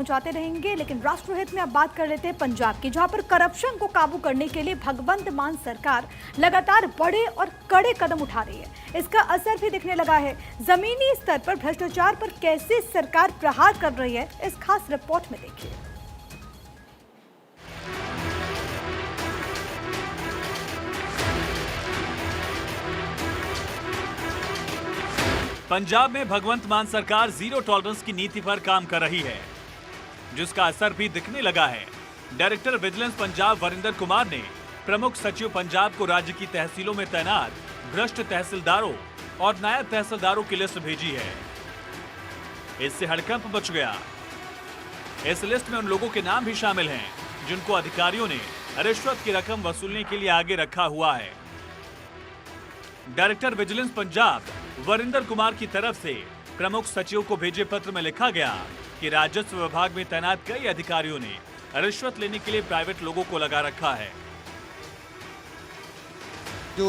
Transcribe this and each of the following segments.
पहुंचाते रहेंगे। लेकिन राष्ट्रहित में अब बात कर लेते हैं पंजाब की, जहां पर करप्शन को काबू करने के लिए भगवंत मान सरकार लगातार बड़े और कड़े कदम उठा रही है। इसका असर भी दिखने लगा है। जमीनी स्तर पर भ्रष्टाचार पर कैसे सरकार प्रहार कर रही है, इस खास रिपोर्ट में देखिए। पंजाब में भगवंत मान सरकार जीरो टॉलरेंस की नीति पर काम कर रही है, जिसका असर भी दिखने लगा है। डायरेक्टर विजिलेंस पंजाब वरिंदर कुमार ने प्रमुख सचिव पंजाब को राज्य की तहसीलों में तैनात भ्रष्ट तहसीलदारों और नायब तहसीलदारों की लिस्ट भेजी है। इससे हड़कंप मच गया। इस लिस्ट में उन लोगों के नाम भी शामिल हैं जिनको अधिकारियों ने रिश्वत की रकम वसूलने के लिए आगे रखा हुआ है। डायरेक्टर विजिलेंस पंजाब वरिंदर कुमार की तरफ से प्रमुख सचिव को भेजे पत्र में लिखा गया कि राजस्व विभाग में तैनात कई अधिकारियों ने रिश्वत लेने के लिए प्राइवेट लोगों को लगा रखा है। जो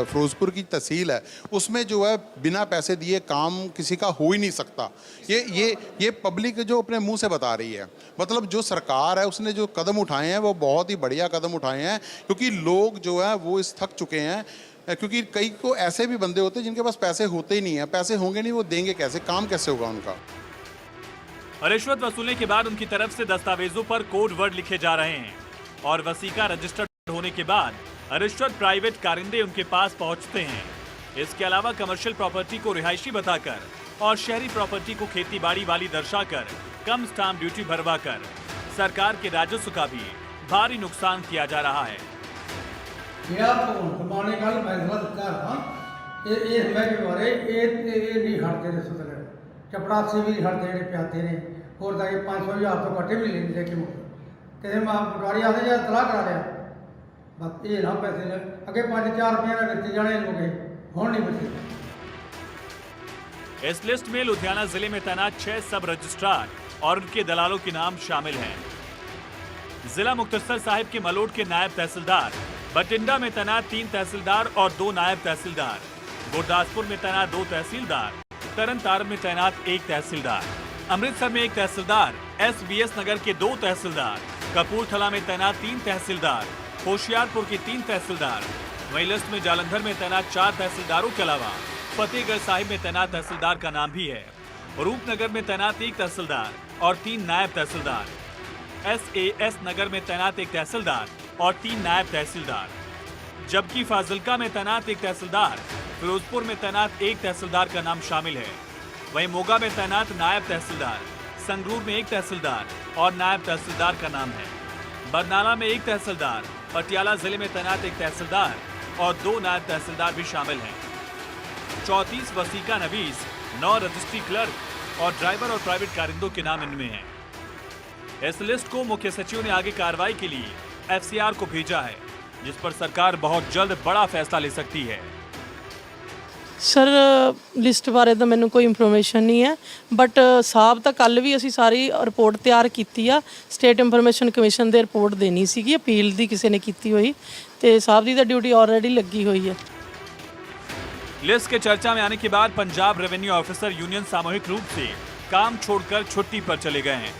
फिरोजपुर की तहसील है उसमें जो है बिना पैसे दिए काम किसी का हो ही नहीं सकता। ये पब्लिक जो अपने मुंह से बता रही है। मतलब जो सरकार है उसने जो कदम उठाए हैं वो बहुत ही बढ़िया कदम उठाए हैं, क्योंकि लोग जो है वो इस थक चुके हैं। क्योंकि कई को ऐसे भी बंदे होते हैं जिनके पास पैसे होते ही नहीं है। पैसे होंगे नहीं, वो देंगे कैसे, काम कैसे होगा उनका। रिश्वत वसूलने के बाद उनकी तरफ से दस्तावेजों पर कोड वर्ड लिखे जा रहे हैं और वसीका रजिस्टर्ड होने के बाद रिश्वत प्राइवेट कारिंदे उनके पास पहुंचते हैं। इसके अलावा कमर्शियल प्रॉपर्टी को रिहायशी बताकर और शहरी प्रॉपर्टी को खेती-बाड़ी वाली दर्शाकर कम स्टाम्प ड्यूटी भरवाकर सरकार के राजस्व का भी भारी नुकसान किया जा रहा है। चपड़ासी भी हटते हैं प्याते ने और 500,000 तो घटे भी लेने लेके कहते मैं पटवारी आते जा तलाक करा लिया बस ये ना पैसे अगे 5-4 रुपये ना करते जाने लोग हों नहीं बचे। इस लिस्ट में लुधियाना जिले में तैनात 6 सब रजिस्ट्रार और उनके दलालों के नाम शामिल हैं। जिला मुक्तसर साहिब के मलोट के नायब तहसीलदार, बठिंडा में तैनात 3 तहसीलदार और 2 नायब तहसीलदार, गुरदासपुर में तैनात 2 तहसीलदार, तरन तारण में तैनात 1 तहसीलदार, अमृतसर में 1 तहसीलदार, SVS नगर के 2 तहसीलदार, कपूरथला में तैनात 3 तहसीलदार, होशियारपुर के 3 तहसीलदार। वहीं लिस्ट में जालंधर में तैनात 4 तहसीलदारों के अलावा फतेहगढ़ साहिब में तैनात तहसीलदार का नाम भी है। रूपनगर में तैनात 1 तहसीलदार और 3 नायब तहसीलदार, SAS नगर में तैनात 1 तहसीलदार और 3 नायब तहसीलदार, जबकि फाजिलका में तैनात 1 तहसीलदार, फिरोजपुर में तैनात 1 तहसीलदार का नाम शामिल है। वहीं मोगा में तैनात नायब तहसीलदार, संगरूर में 1 तहसीलदार और नायब तहसीलदार का नाम है। बरनाला में 1 तहसीलदार, पटियाला जिले में तैनात 1 तहसीलदार और 2 नायब तहसीलदार भी शामिल हैं। 34 वसीका नवीस, 9 रजिस्ट्री क्लर्क और ड्राइवर और प्राइवेट कारिंदों के नाम इनमें हैं। इस लिस्ट को मुख्य सचिव ने आगे कार्रवाई के लिए FCR को भेजा है, जिस पर सरकार बहुत जल्द बड़ा फैसला ले सकती है। सर लिस्ट बारे तो मैंने कोई इंफॉर्मेशन नहीं है, बट साहब ਤਾਂ ਕੱਲ ਵੀ ਅਸੀਂ ਸਾਰੀ ਰਿਪੋर्ट ਤਿਆਰ ਕੀਤੀ ਆ। ਸਟੇਟ ਇਨਫੋਰਮੇਸ਼ਨ ਕਮਿਸ਼ਨ ਦੇ ਰਿਪੋर्ट ਦੇਣੀ ਸੀਗੀ, ਅਪੀਲ ਦੀ ਕਿਸੇ ਨੇ ਕੀਤੀ ਹੋਈ ਤੇ ਸਾਹਿਬ ਦੀ ਤਾਂ ਡਿਊਟੀ ਆਲਰੇਡੀ ਲੱਗੀ ਹੋਈ ਹੈ। लिस्ट के चर्चा में आने के बाद पंजाब रेवेन्यू ऑफिसर यूनियन सामूहिक रूप से काम छोड़कर छुट्टी पर चले गए हैं।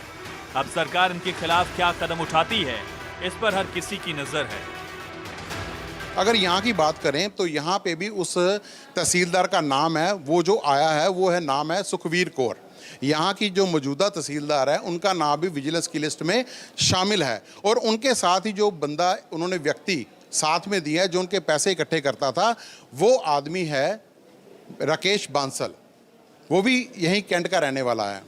अब सरकार इनके खिलाफ क्या कदम उठाती है, इस पर हर किसी की नजर है। अगर यहाँ की बात करें तो यहाँ पे भी उस तहसीलदार का नाम है, वो जो आया है वो है, नाम है सुखवीर कौर। यहाँ की जो मौजूदा तहसीलदार है उनका नाम भी विजिलेंस की लिस्ट में शामिल है। और उनके साथ ही जो बंदा उन्होंने व्यक्ति साथ में दिया है जो उनके पैसे इकट्ठे करता था, वो आदमी है राकेश बांसल। वो भी यहीं कैंट का रहने वाला है,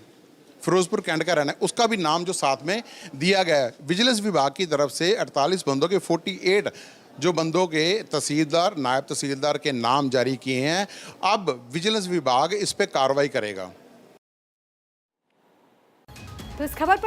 फिरोजपुर कैंट का रहना है। उसका भी नाम जो साथ में दिया गया है। विजिलेंस विभाग की तरफ से 48 बंदों के 48 जो बंदों के तहसीलदार, नायब तहसीलदार के नाम जारी किए हैं। अब विजिलेंस विभाग इस पे कार्रवाई करेगा। तो इस खबर पर